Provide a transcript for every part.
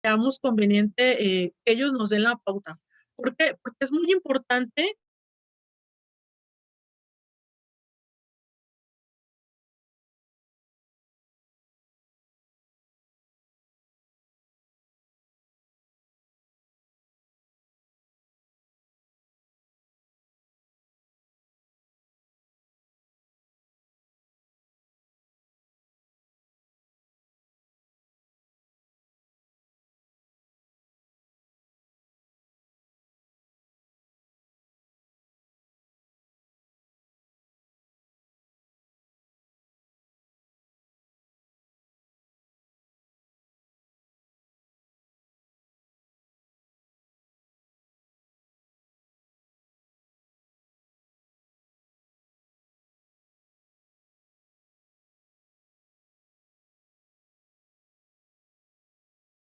creamos conveniente que ellos nos den la pauta. ¿Por qué? Porque es muy importante.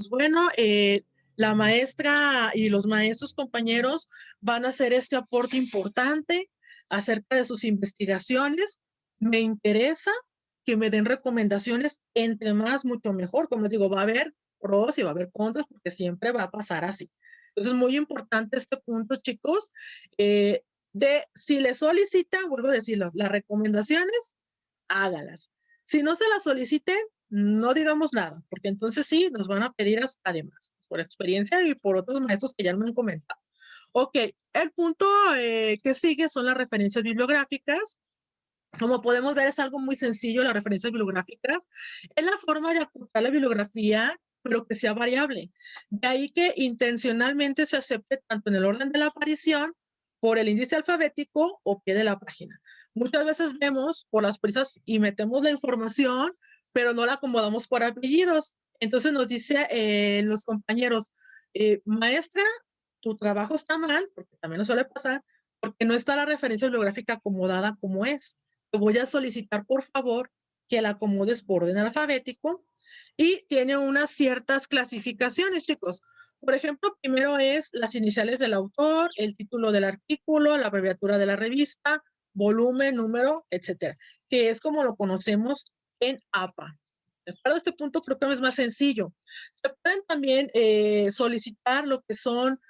Pues bueno, la maestra y los maestros compañeros van a hacer este aporte importante acerca de sus investigaciones. Me interesa que me den recomendaciones, entre más, mucho mejor. Como les digo, va a haber pros y va a haber contras, porque siempre va a pasar así. Entonces, muy importante este punto, chicos. De si le solicitan, vuelvo a decirlo, las recomendaciones, hágalas. Si no se las soliciten, no digamos nada, porque entonces sí, nos van a pedir hasta de más, por experiencia y por otros maestros que ya me han comentado. Ok, el punto que sigue son las referencias bibliográficas. Como podemos ver, es algo muy sencillo, las referencias bibliográficas. Es la forma de acortar la bibliografía, pero que sea variable. De ahí que intencionalmente se acepte tanto en el orden de la aparición, por el índice alfabético o pie de la página. Muchas veces vemos por las prisas y metemos la información, pero no la acomodamos por apellidos. Entonces nos dice los compañeros, maestra, tu trabajo está mal, porque también nos suele pasar, porque no está la referencia bibliográfica acomodada como es. Te voy a solicitar, por favor, que la acomodes por orden alfabético y tiene unas ciertas clasificaciones, chicos. Por ejemplo, primero es las iniciales del autor, el título del artículo, la abreviatura de la revista, volumen, número, etcétera, que es como lo conocemos en APA. Para este punto creo que es más sencillo. Se pueden también solicitar lo que son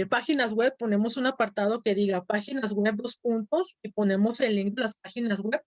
páginas web, ponemos un apartado que diga páginas web, dos puntos, y ponemos el link de las páginas web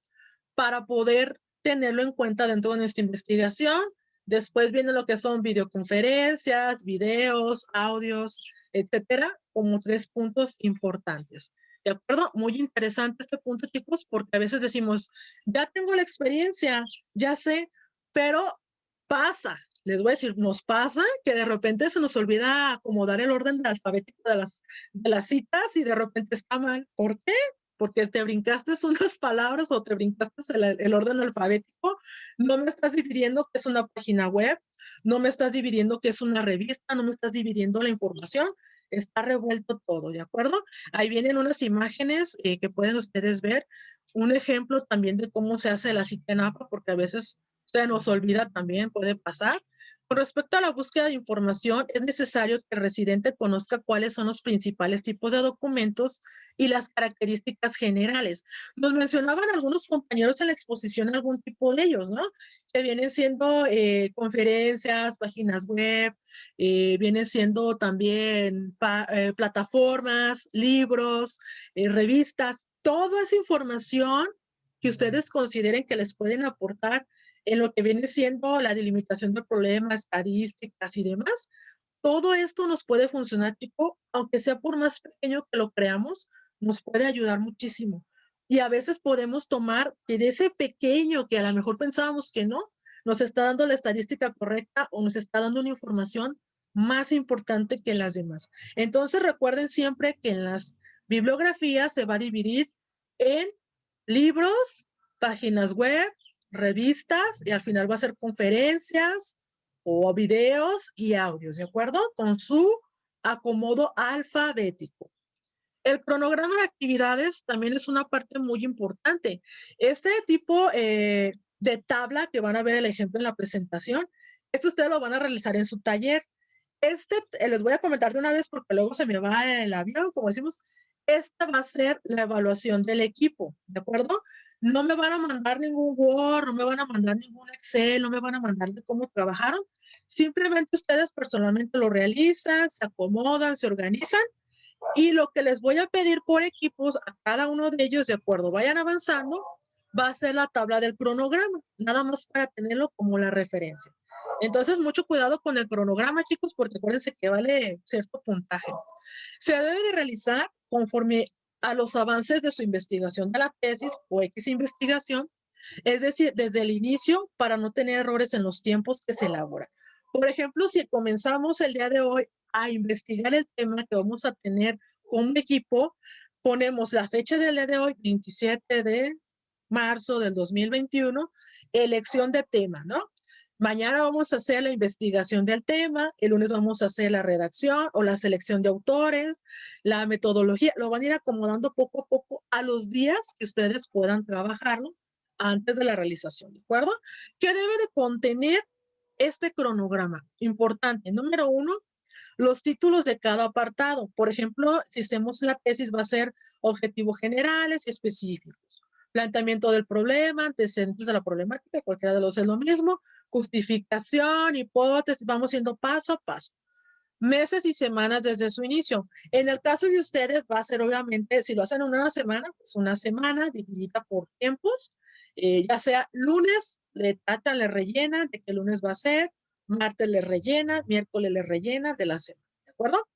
para poder tenerlo en cuenta dentro de nuestra investigación. Después viene lo que son videoconferencias, videos, audios, etcétera, como tres puntos importantes. ¿De acuerdo? Muy interesante este punto, chicos, porque a veces decimos, ya tengo la experiencia, ya sé, pero pasa, les voy a decir, nos pasa que de repente se nos olvida acomodar el orden alfabético de las citas y de repente está mal. ¿Por qué? Porque te brincaste unas palabras o te brincaste el orden alfabético, no me estás dividiendo que es una página web, no me estás dividiendo que es una revista, no me estás dividiendo la información, está revuelto todo, ¿de acuerdo? Ahí vienen unas imágenes que pueden ustedes ver, un ejemplo también de cómo se hace la cita en APA, porque a veces se nos olvida también, puede pasar. Con respecto a la búsqueda de información, es necesario que el residente conozca cuáles son los principales tipos de documentos y las características generales. Nos mencionaban algunos compañeros en la exposición algún tipo de ellos, ¿no? Que vienen siendo conferencias, páginas web, vienen siendo también plataformas, libros, revistas, toda esa información que ustedes consideren que les pueden aportar en lo que viene siendo la delimitación de problemas, estadísticas y demás. Todo esto nos puede funcionar, tipo, aunque sea por más pequeño que lo creamos, nos puede ayudar muchísimo. Y a veces podemos tomar que de ese pequeño que a lo mejor pensábamos que no, nos está dando la estadística correcta o nos está dando una información más importante que las demás. Entonces recuerden siempre que en las bibliografías se va a dividir en libros, páginas web, revistas y al final va a ser conferencias o videos y audios, ¿de acuerdo? Con su acomodo alfabético. El cronograma de actividades también es una parte muy importante. Este tipo de tabla que van a ver el ejemplo en la presentación, esto ustedes lo van a realizar en su taller. Les voy a comentar de una vez porque luego se me va el avión, como decimos. Esta va a ser la evaluación del equipo, ¿de acuerdo? No me van a mandar ningún Word, no me van a mandar ningún Excel, no me van a mandar de cómo trabajaron. Simplemente ustedes personalmente lo realizan, se acomodan, se organizan y lo que les voy a pedir por equipos a cada uno de ellos, de acuerdo, vayan avanzando, va a ser la tabla del cronograma, nada más para tenerlo como la referencia. Entonces, mucho cuidado con el cronograma, chicos, porque acuérdense que vale cierto puntaje. Se debe de realizar conforme a los avances de su investigación de la tesis o X investigación, es decir, desde el inicio para no tener errores en los tiempos que se elaboran. Por ejemplo, si comenzamos el día de hoy a investigar el tema que vamos a tener con un equipo, ponemos la fecha del día de hoy, 27 de marzo del 2021, elección de tema, ¿no? Mañana vamos a hacer la investigación del tema, el lunes vamos a hacer la redacción o la selección de autores, la metodología, lo van a ir acomodando poco a poco a los días que ustedes puedan trabajarlo antes de la realización, ¿de acuerdo? ¿Qué debe de contener este cronograma? Importante, número uno, los títulos de cada apartado. Por ejemplo, si hacemos la tesis va a ser objetivos generales y específicos. Planteamiento del problema, antecedentes de la problemática, cualquiera de los es lo mismo. Justificación, hipótesis, vamos yendo paso a paso. Meses y semanas desde su inicio. En el caso de ustedes va a ser obviamente, si lo hacen en una semana, pues una semana dividida por tiempos, ya sea lunes, le tratan, le rellenan de qué lunes va a ser, martes le rellena, miércoles le rellena de la semana, ¿de acuerdo?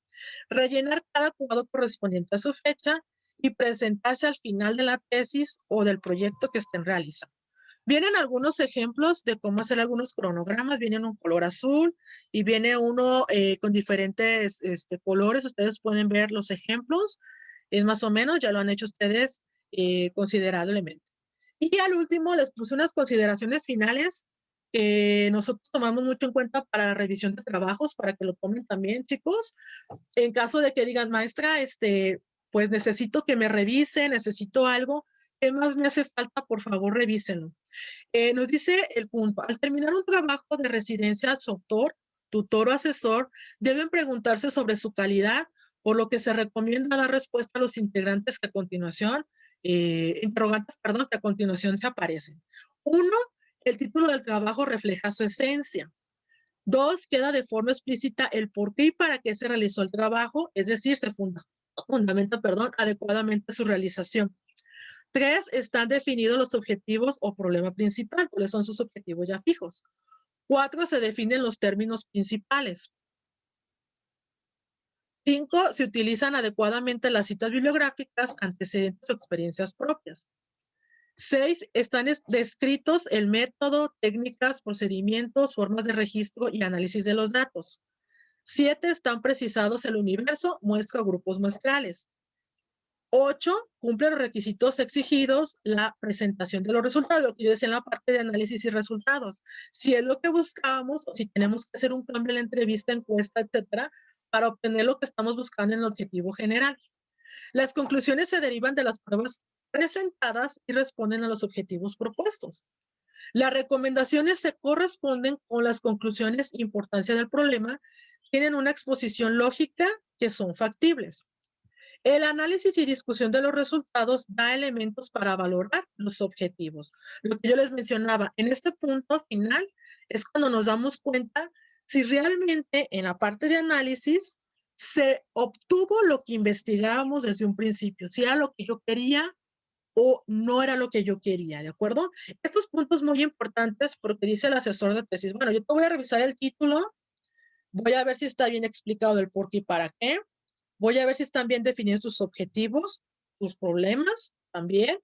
Rellenar cada cuadro correspondiente a su fecha y presentarse al final de la tesis o del proyecto que estén realizando. Vienen algunos ejemplos de cómo hacer algunos cronogramas, viene un color azul y viene uno con diferentes colores, ustedes pueden ver los ejemplos, es más o menos, ya lo han hecho ustedes considerablemente. Y al último les puse unas consideraciones finales que nosotros tomamos mucho en cuenta para la revisión de trabajos, para que lo tomen también, chicos. En caso de que digan, maestra, pues necesito que me revise, necesito algo, ¿qué más me hace falta? Por favor, revísenlo. Nos dice el punto, al terminar un trabajo de residencia, su autor, tutor o asesor deben preguntarse sobre su calidad, por lo que se recomienda dar respuesta a los integrantes que a continuación, interrogantes, perdón, que a continuación se aparecen. Uno, el título del trabajo refleja su esencia. Dos, queda de forma explícita el por qué y para qué se realizó el trabajo, es decir, fundamenta, perdón, adecuadamente su realización. Tres, están definidos los objetivos o problema principal, cuáles son sus objetivos ya fijos. Cuatro, se definen los términos principales. Cinco, se utilizan adecuadamente las citas bibliográficas, antecedentes o experiencias propias. Seis, están descritos el método, técnicas, procedimientos, formas de registro y análisis de los datos. Siete, están precisados el universo, muestra o grupos muestrales. 8, cumple los requisitos exigidos, la presentación de los resultados, lo que yo decía en la parte de análisis y resultados. Si es lo que buscábamos o si tenemos que hacer un cambio en la entrevista, encuesta, etcétera, para obtener lo que estamos buscando en el objetivo general. Las conclusiones se derivan de las pruebas presentadas y responden a los objetivos propuestos. Las recomendaciones se corresponden con las conclusiones e importancia del problema, tienen una exposición lógica que son factibles. El análisis y discusión de los resultados da elementos para valorar los objetivos. Lo que yo les mencionaba, en este punto final es cuando nos damos cuenta si realmente en la parte de análisis se obtuvo lo que investigábamos desde un principio, si era lo que yo quería o no era lo que yo quería, ¿de acuerdo? Estos puntos muy importantes porque dice el asesor de tesis, bueno, yo te voy a revisar el título, voy a ver si está bien explicado el por qué y para qué, voy a ver si están bien definidos tus objetivos, tus problemas también,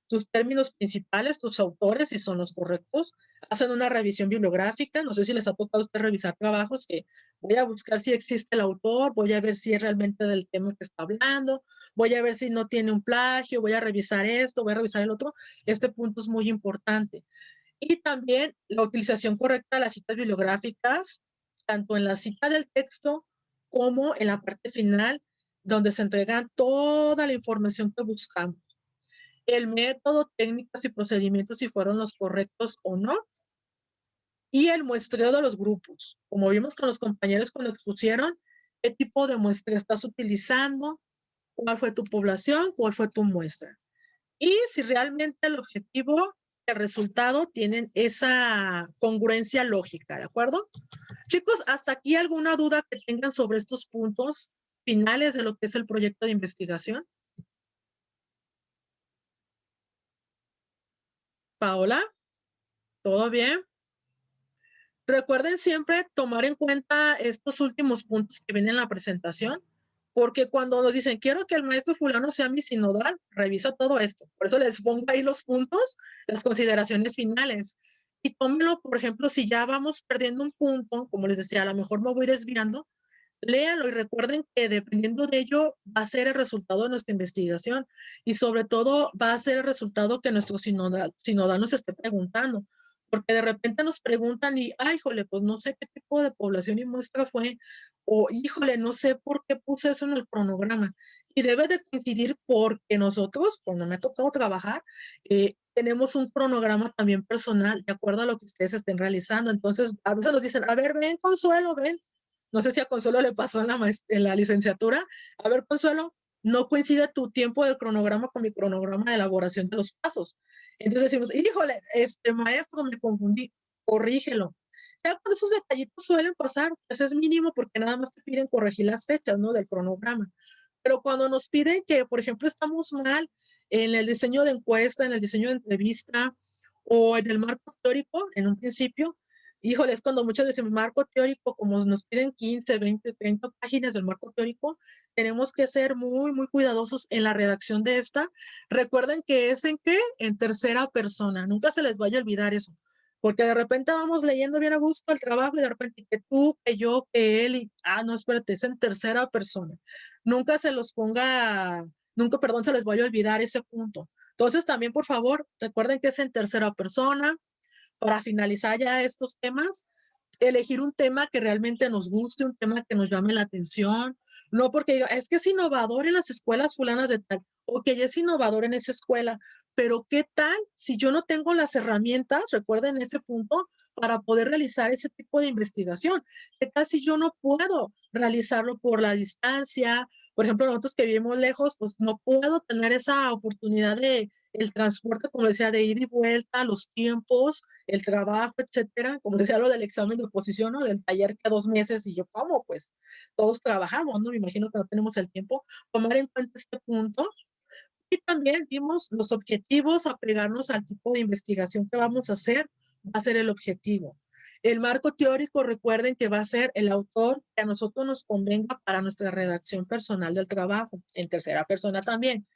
tus términos principales, tus autores, si son los correctos. Hacen una revisión bibliográfica. No sé si les ha tocado a usted revisar trabajos, que voy a buscar si existe el autor, voy a ver si es realmente del tema que está hablando, voy a ver si no tiene un plagio, voy a revisar esto, voy a revisar el otro. Este punto es muy importante. Y también la utilización correcta de las citas bibliográficas, tanto en la cita del texto como en la parte final, donde se entrega toda la información que buscamos. El método, técnicas y procedimientos, si fueron los correctos o no. Y el muestreo de los grupos. Como vimos con los compañeros cuando expusieron, ¿qué tipo de muestra estás utilizando? ¿Cuál fue tu población? ¿Cuál fue tu muestra? Y si realmente el objetivo el resultado tienen esa congruencia lógica, ¿de acuerdo? Chicos, ¿hasta aquí alguna duda que tengan sobre estos puntos finales de lo que es el proyecto de investigación? Paola, ¿todo bien? Recuerden siempre tomar en cuenta estos últimos puntos que vienen en la presentación, porque cuando nos dicen, quiero que el maestro fulano sea mi sinodal, revisa todo esto. Por eso les pongo ahí los puntos, las consideraciones finales. Y tómenlo, por ejemplo, si ya vamos perdiendo un punto, como les decía, a lo mejor me voy desviando, léanlo y recuerden que dependiendo de ello va a ser el resultado de nuestra investigación y sobre todo va a ser el resultado que nuestro sinodal nos esté preguntando. Porque de repente nos preguntan y, ay, híjole, pues no sé qué tipo de población y muestra fue, o híjole, no sé por qué puse eso en el cronograma. Y debe de coincidir porque nosotros, cuando me ha tocado trabajar, tenemos un cronograma también personal, de acuerdo a lo que ustedes estén realizando. Entonces, a veces nos dicen, a ver, ven, Consuelo, ven, no sé si a Consuelo le pasó en la licenciatura. A ver, Consuelo, no coincide tu tiempo del cronograma con mi cronograma de elaboración de los pasos. Entonces decimos, híjole, maestro, me confundí, corrígelo. Ya cuando esos detallitos suelen pasar, pues es mínimo porque nada más te piden corregir las fechas, ¿no? Del cronograma. Pero cuando nos piden que, por ejemplo, estamos mal en el diseño de encuesta, en el diseño de entrevista o en el marco teórico, en un principio, híjole, es cuando muchas veces el marco teórico, como nos piden 15, 20, 30 páginas del marco teórico, tenemos que ser muy, muy cuidadosos en la redacción de esta. Recuerden que es en qué, en tercera persona. Nunca se les vaya a olvidar eso. Porque de repente vamos leyendo bien a gusto el trabajo y de repente que tú, que yo, que él, y, no, espérate, es en tercera persona. Nunca se los ponga, nunca, perdón, se les vaya a olvidar ese punto. Entonces, también, por favor, recuerden que es en tercera persona. Para finalizar ya estos temas, elegir un tema que realmente nos guste, un tema que nos llame la atención, no porque diga, es que es innovador en las escuelas fulanas de tal, o que ya es innovador en esa escuela, pero ¿qué tal si yo no tengo las herramientas, recuerden ese punto, para poder realizar ese tipo de investigación? ¿Qué tal si yo no puedo realizarlo por la distancia? Por ejemplo, nosotros que vivimos lejos, pues no puedo tener esa oportunidad de el transporte, como decía, de ida y vuelta, los tiempos, el trabajo, etcétera. Como decía lo del examen de oposición, ¿no? Del taller que a 2 meses y yo, ¿cómo? Pues todos trabajamos, ¿no? Me imagino que no tenemos el tiempo. Tomar en cuenta este punto. Y también dimos los objetivos, apegarnos al tipo de investigación que vamos a hacer, va a ser el objetivo. El marco teórico, recuerden que va a ser el autor que a nosotros nos convenga para nuestra redacción personal del trabajo, en tercera persona también.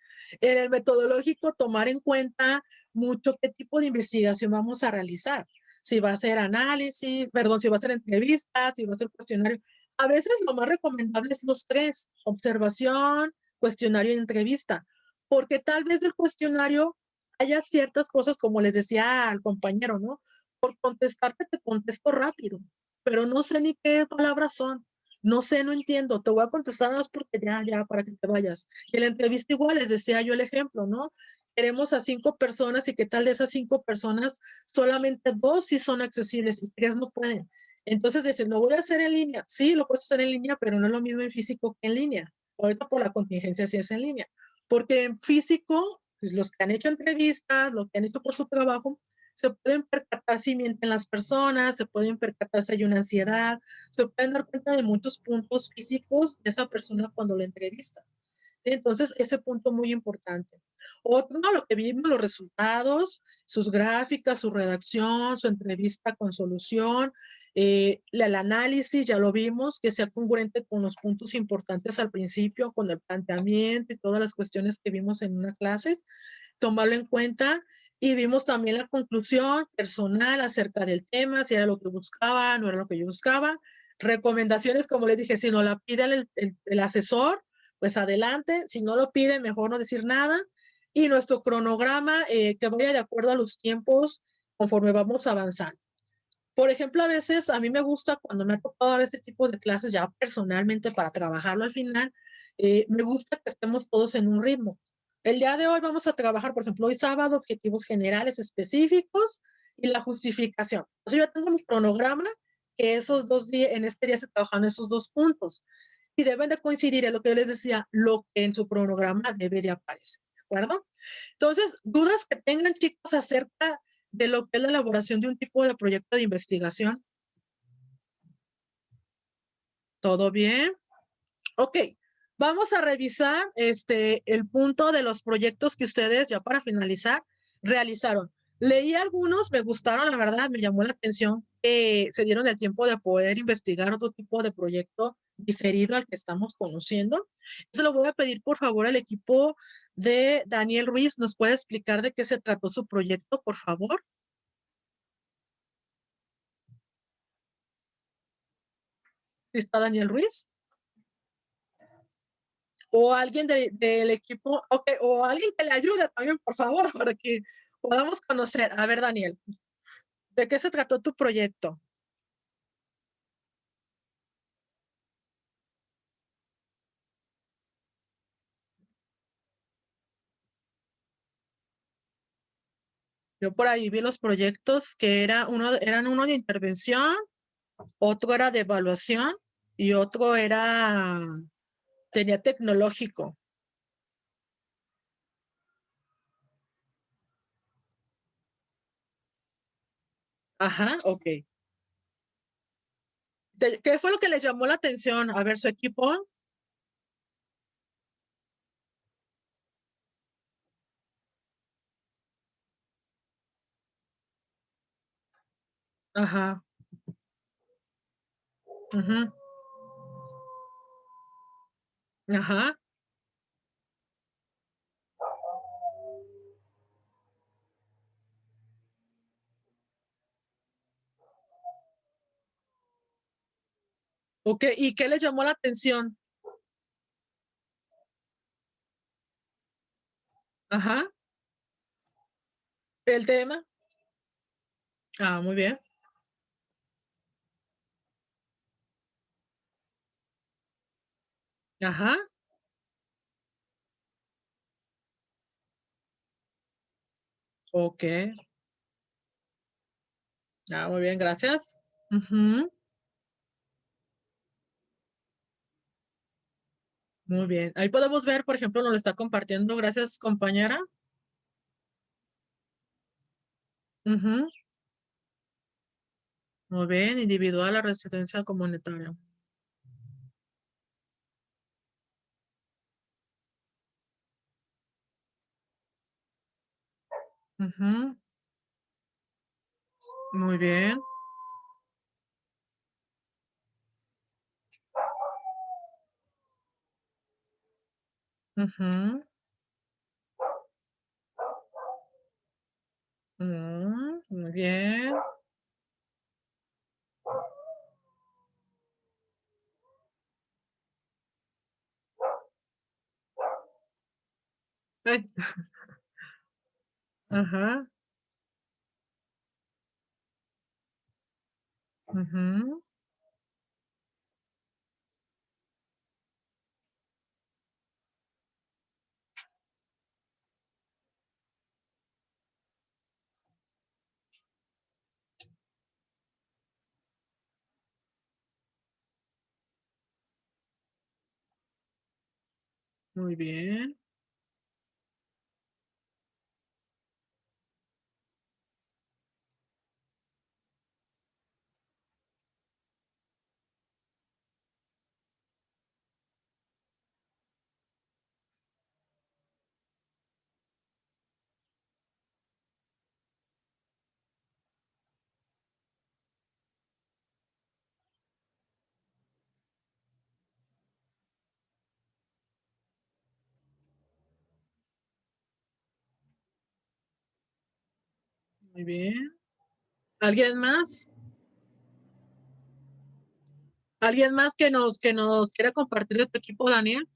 En el metodológico, tomar en cuenta mucho qué tipo de investigación vamos a realizar. Si va a ser análisis, perdón, si va a ser entrevistas, si va a ser cuestionario. A veces lo más recomendable es los tres, observación, cuestionario y entrevista, porque tal vez del cuestionario haya ciertas cosas, como les decía al compañero, ¿no? Por contestarte te contesto rápido, pero no sé ni qué palabras son. No sé, no entiendo. Te voy a contestar nada más porque ya, para que te vayas. Y en la entrevista igual les decía yo el ejemplo, ¿no? Queremos a 5 personas y qué tal de esas 5 personas, solamente 2 sí son accesibles y 3 no pueden. Entonces dicen, lo voy a hacer en línea. Sí, lo puedes hacer en línea, pero no es lo mismo en físico que en línea. Ahorita por la contingencia sí es en línea. Porque en físico, pues los que han hecho entrevistas, los que han hecho por su trabajo, se pueden percatar si mienten las personas, se pueden percatar si hay una ansiedad, se pueden dar cuenta de muchos puntos físicos de esa persona cuando la entrevista. ¿Sí? Entonces, ese punto muy importante. Otro, lo que vimos, los resultados, sus gráficas, su redacción, su entrevista con solución, el análisis, ya lo vimos, que sea congruente con los puntos importantes al principio, con el planteamiento y todas las cuestiones que vimos en una clase, tomarlo en cuenta. Y vimos también la conclusión personal acerca del tema, si era lo que buscaba, no era lo que yo buscaba. Recomendaciones, como les dije, si no la pide el asesor, pues adelante. Si no lo pide, mejor no decir nada. Y nuestro cronograma, que vaya de acuerdo a los tiempos conforme vamos avanzando. Por ejemplo, a veces a mí me gusta cuando me ha tocado dar este tipo de clases ya personalmente para trabajarlo al final, me gusta que estemos todos en un ritmo. El día de hoy vamos a trabajar, por ejemplo, hoy sábado, objetivos generales específicos y la justificación. Entonces yo tengo mi cronograma que esos 2 días, en este día se trabajan esos 2 puntos y deben de coincidir, es lo que yo les decía, lo que en su cronograma debe de aparecer, ¿de acuerdo? Entonces, dudas que tengan chicos acerca de lo que es la elaboración de un tipo de proyecto de investigación? ¿Todo bien? Ok, vamos a revisar el punto de los proyectos que ustedes, ya para finalizar, realizaron. Leí algunos, me gustaron, la verdad, me llamó la atención que se dieron el tiempo de poder investigar otro tipo de proyecto diferido al que estamos conociendo. Se lo voy a pedir, por favor, al equipo de Daniel Ruiz. ¿Nos puede explicar de qué se trató su proyecto, por favor? ¿Está Daniel Ruiz? O alguien del equipo, okey, o alguien que le ayude también, por favor, para que podamos conocer. A ver, Daniel, ¿de qué se trató tu proyecto? Yo por ahí vi los proyectos que eran uno de intervención, otro era de evaluación y otro sería tecnológico. Ajá, okey. ¿Qué fue lo que les llamó la atención? A ver, su equipo. Ajá, ujú, ajá. Okey, ¿y qué les llamó la atención? Ajá, ¿el tema? Ah, muy bien. Ajá, okey. Ah, muy bien, gracias. Ujú, muy bien. Ahí podemos ver, por ejemplo, nos lo está compartiendo. Gracias, compañera. Ujú, muy bien, individual, la residencia comunitaria. Ujú, muy bien. Ujú, muy bien. Ay, ajá, ujú, muy bien, muy bien. ¿Alguien más? ¿Alguien más que nos quiera compartir de tu equipo, Daniel?